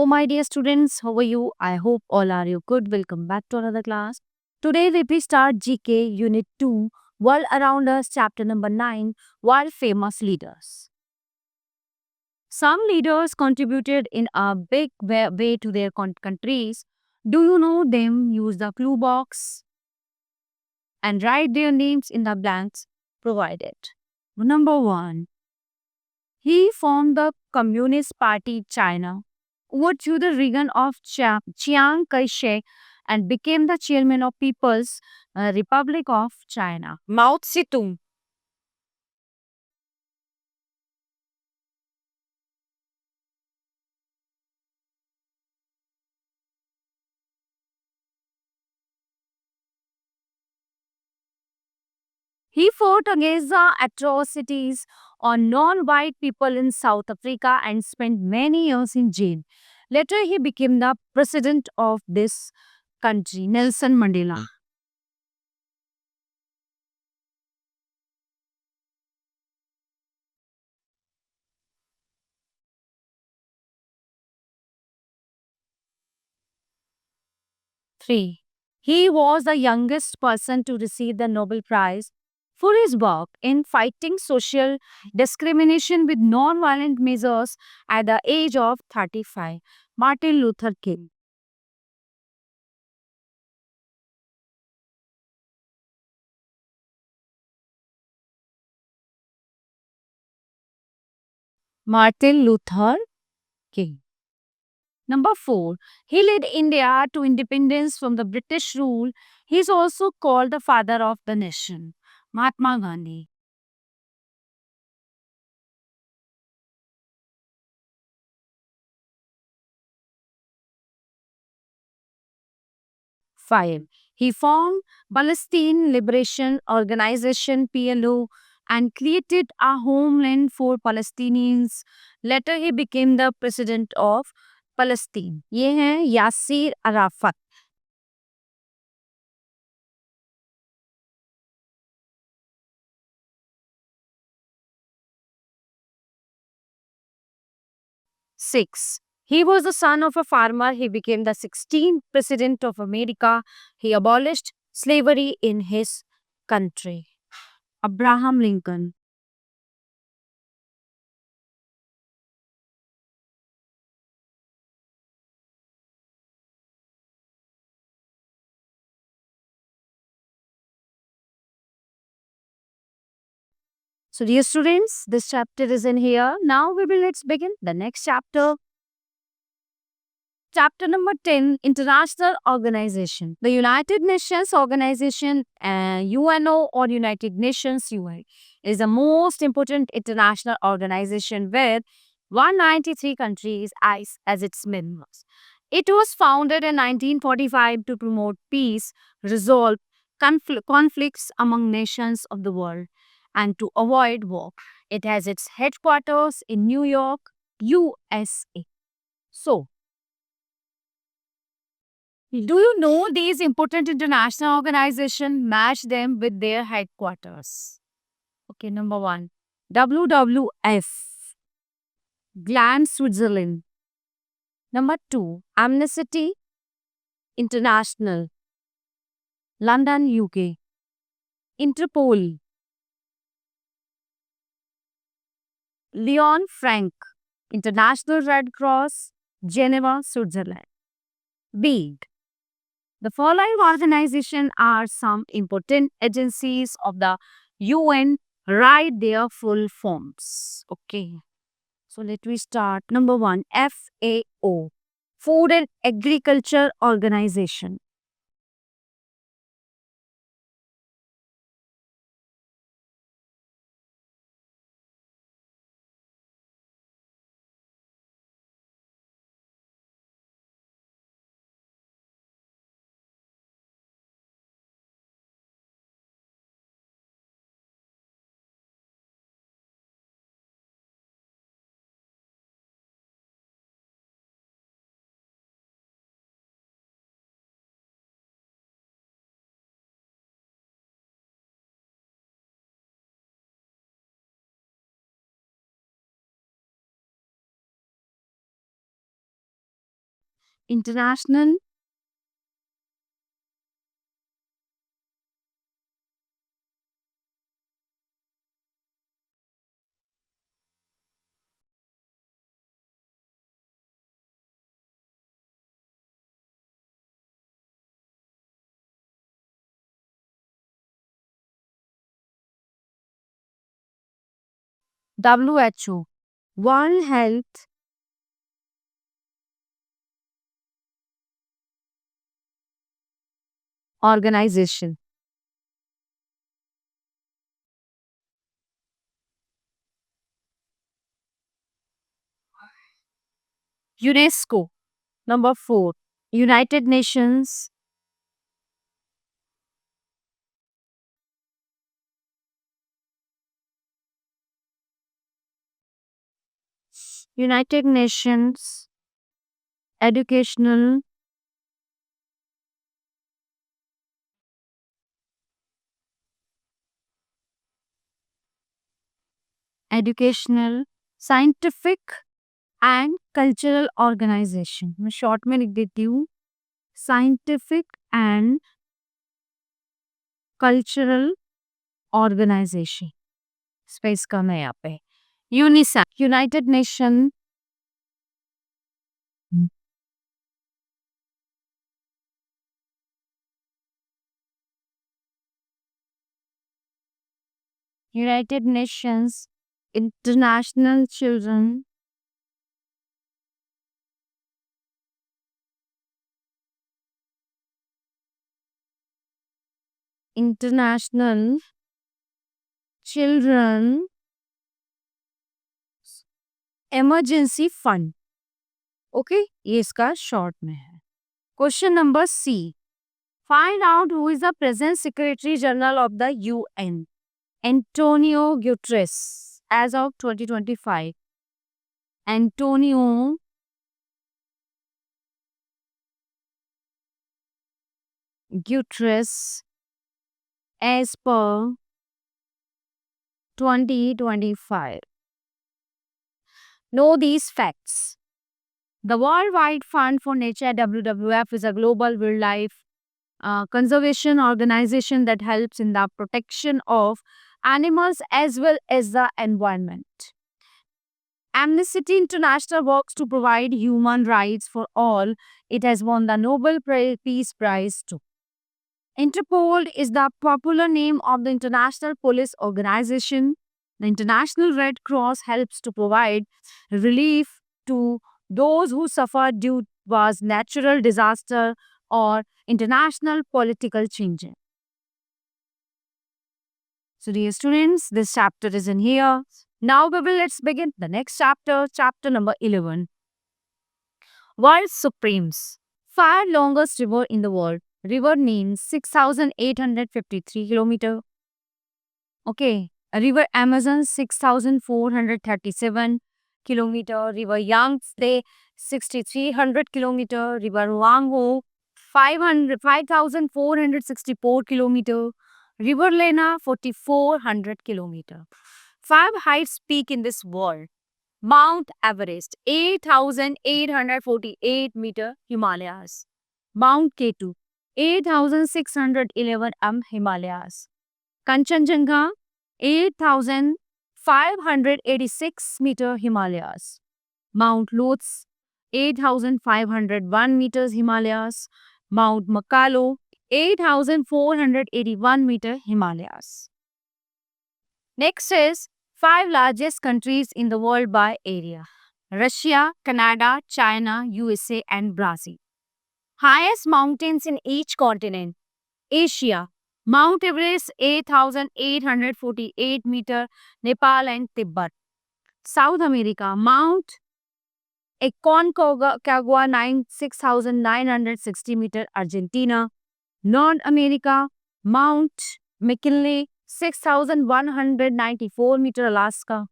my dear students, how are you? I hope all are you good. Welcome back to another class. Today, we start GK Unit 2, World Around Us, Chapter number 9, World Famous Leaders. Some leaders contributed in a big way to their countries. Do you know them? Use the clue box and write their names in the blanks provided. Number 1. He formed the Communist Party China, overthrew the Reagan of Chiang Kai-shek, and became the chairman of People's Republic of China. Mao Zedong. He fought against the atrocities on non-white people in South Africa and spent many years in jail. Later, he became the president of this country, Nelson Mandela. 3. He was the youngest person to receive the Nobel Prize for his work in fighting social discrimination with non-violent measures at the age of 35. Martin Luther King. Martin Luther King. Number 4. He led India to independence from the British rule. He is also called the father of the nation. Mahatma Gandhi. 5. He formed Palestine Liberation Organization PLO and created a homeland for Palestinians. Later he became the president of Palestine. ये हैं Yasir Arafat. 6. He was the son of a farmer. He became the 16th president of America. He abolished slavery in his country. Abraham Lincoln. So, dear students, this chapter is in here. Now let's begin the next chapter. Chapter number 10, International Organization. The United Nations Organization, UNO or United Nations UN, is the most important international organization with 193 countries as its members. It was founded in 1945 to promote peace, resolve conflicts among nations of the world, and to avoid war. It has its headquarters in New York, USA. So, do you know these important international organizations match them with their headquarters? Okay, number 1, WWF, Gland, Switzerland. Number 2, Amnesty International, London, UK. Interpol, Leon Frank, International Red Cross, Geneva, Switzerland. B. The following organizations are some important agencies of the UN. Write their full forms. Okay. So let me start. Number 1, FAO, Food and Agriculture Organization. International WHO, World Health Organization, UNESCO. Number 4, United Nations, United Nations Educational Educational, Scientific and Cultural Organization. मैं short में लिख देती हूँ, Scientific and Cultural Organization. Space कम है यहाँ पे. UNICEF, United Nation United Nations International Children International Children Emergency Fund. Okay, ये इसका शॉर्ट में है. Question number C. Find out who is the present Secretary General of the UN. Antonio Guterres as of 2025. Antonio Guterres as per 2025. Know these facts. The Worldwide Fund for Nature WWF is a global wildlife conservation organization that helps in the protection of animals as well as the environment. Amnesty International works to provide human rights for all. It has won the Nobel Peace Prize too. Interpol is the popular name of the International Police Organization. The International Red Cross helps to provide relief to those who suffer due to natural disaster or international political changes. So, dear students, this chapter is in here. Now let's begin the next chapter, chapter number 11. World Supremes. 5 longest river in the world. River means 6,853 kilometer. Okay. River Amazon 6,437 kilometer. River Yangtze 6,300 kilometer. River Wangho 5,464 kilometer. River Lena 4,400 kilometer. 5 highest peak in this world. Mount Everest 8,848 meter Himalayas. Mount K2 8,611 Himalayas. Kanchenjunga 8,586 meter Himalayas. Mount Lotse 8,501 meters Himalayas. Mount Makalo 8,481 meter Himalayas. Next is 5 largest countries in the world by area. Russia, Canada, China, USA and Brazil. Highest mountains in each continent. Asia, Mount Everest 8,848 meter, Nepal and Tibet. South America, Mount Aconcagua 6,960 meter, Argentina. North America, Mount McKinley 6,194 meter, Alaska.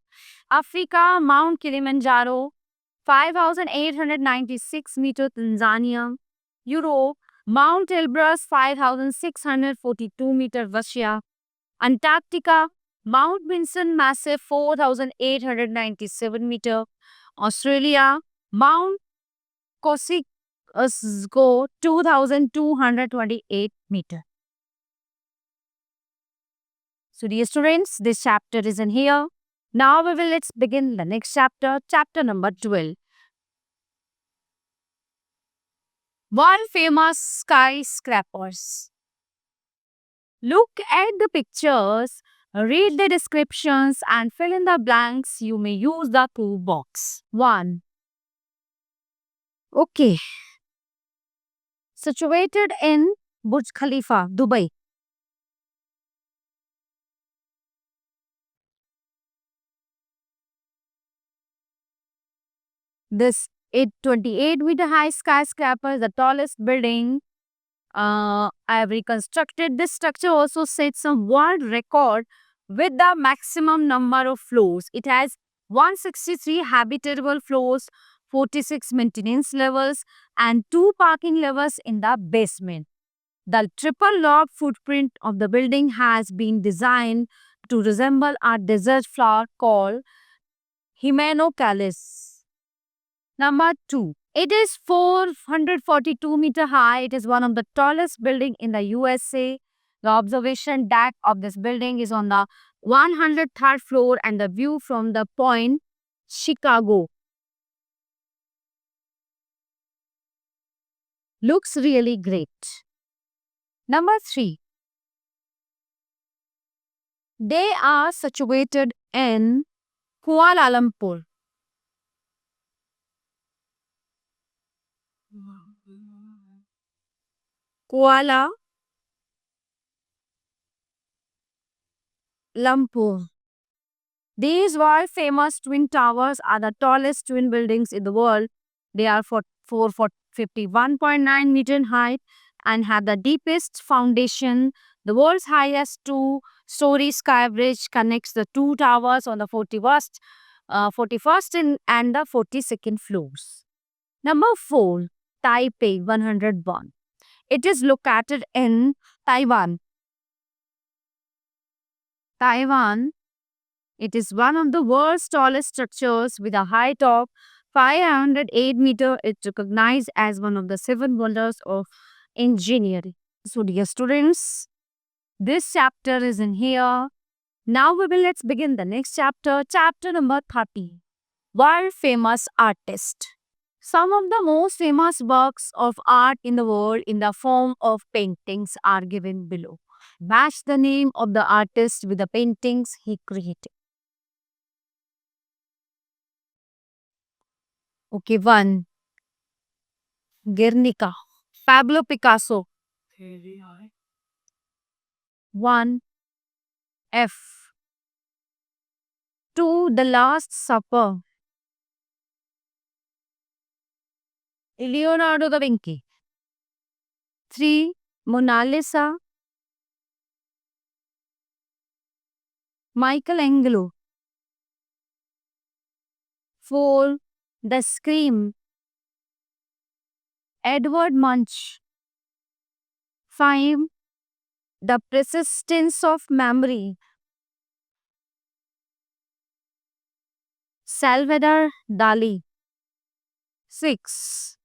Africa, Mount Kilimanjaro 5,896 meter, Tanzania. Europe, Mount Elbrus 5,642 meter, Russia. Antarctica, Mount Vinson Massif 4,897 meter. Australia, Mount us go 2228 meter. So dear students, this chapter is in here. Now let's begin the next chapter, chapter number 12. World famous skyscrapers. Look at the pictures, read the descriptions and fill in the blanks. You may use the clue box. 1. Okay. Situated in Burj Khalifa, Dubai. This 828-meter high skyscraper is the tallest building. I have reconstructed this structure also sets a world record with the maximum number of floors. It has 163 habitable floors, 46 maintenance levels, and 2 parking levels in the basement. The triple log footprint of the building has been designed to resemble a desert flower called Hymenocallis. Number 2. It is 442-meter high. It is one of the tallest building in the USA. The observation deck of this building is on the 103rd floor and the view from the point Chicago looks really great. Number 3. They are situated in Kuala Lumpur. Kuala Lumpur. These world famous twin towers are the tallest twin buildings in the world. They are 51.9 meter in height and have the deepest foundation. The world's highest two-story sky bridge connects the two towers on the 41st and the 42nd floors. Number 4. Taipei 101. It is located in Taiwan. Taiwan. It is one of the world's tallest structures with a height of 508 meters. It's recognized as one of the 7 wonders of engineering. So dear students, this chapter is in here. Now let's begin the next chapter, chapter number 30. World famous artist. Some of the most famous works of art in the world in the form of paintings are given below. Match the name of the artist with the paintings he created. Okay, 1. Guernica. Pablo Picasso. 1. F. 2. The Last Supper. Leonardo da Vinci. 3. Mona Lisa. Michelangelo. 4. The Scream. Edward Munch. 5. The Persistence of Memory. Salvador Dali. 6.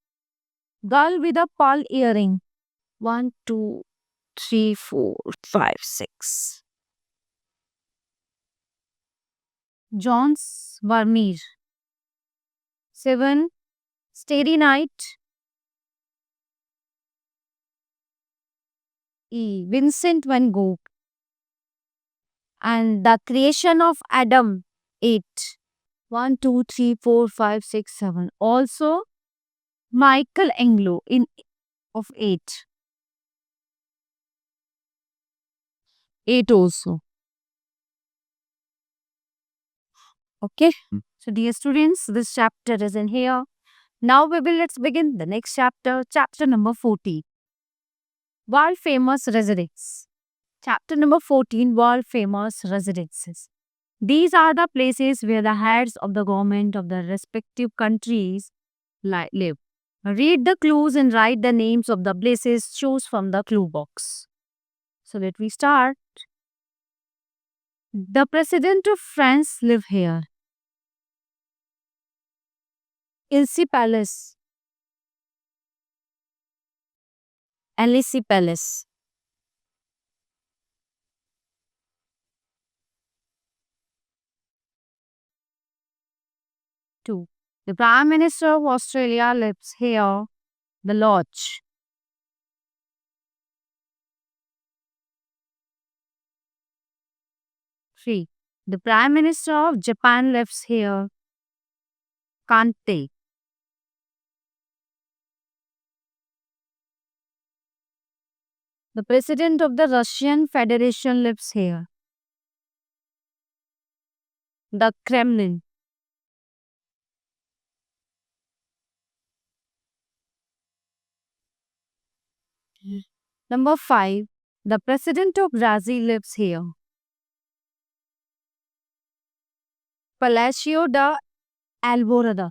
Girl with a pearl earring. 1, 2, 3, 4, 5, 6. John's Vermeer. 7. Starry Night. E. Vincent van Gogh. And The Creation of Adam. 8. 1, 2, 3, 4, 5, 6, 7. Also, Michelangelo in of 8. 8 also. Okay. So dear students, this chapter is in here. Now let's begin the next chapter, chapter number 14. World famous residences. Chapter number 14, world famous residences. These are the places where the heads of the government of the respective countries live. Read the clues and write the names of the places. Choose from the clue box. So let me start. The president of France live here. Elysee Palace. Elysee Palace. 2. The Prime Minister of Australia lives here. The Lodge. 3. The Prime Minister of Japan lives here. Kante. 'The President of the Russian Federation lives here. The Kremlin. 5. The President of Brazil lives here. Palacio da Alvorada.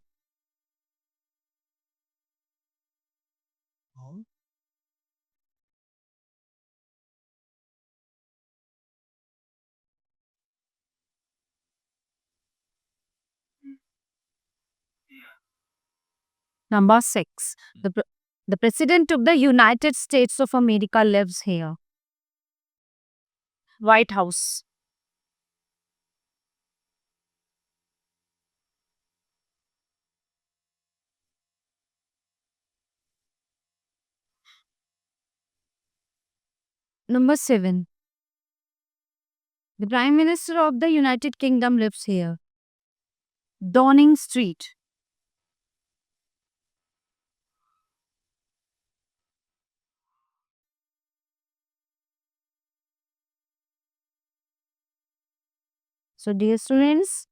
6. The President of the United States of America lives here. White House. 7. The Prime Minister of the United Kingdom lives here. Downing Street. 'So, dear students,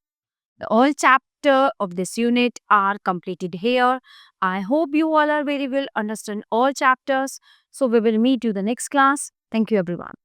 the all chapter of this unit are completed here. I hope you all are very well understand all chapters. So we will meet you the next class. Thank you everyone.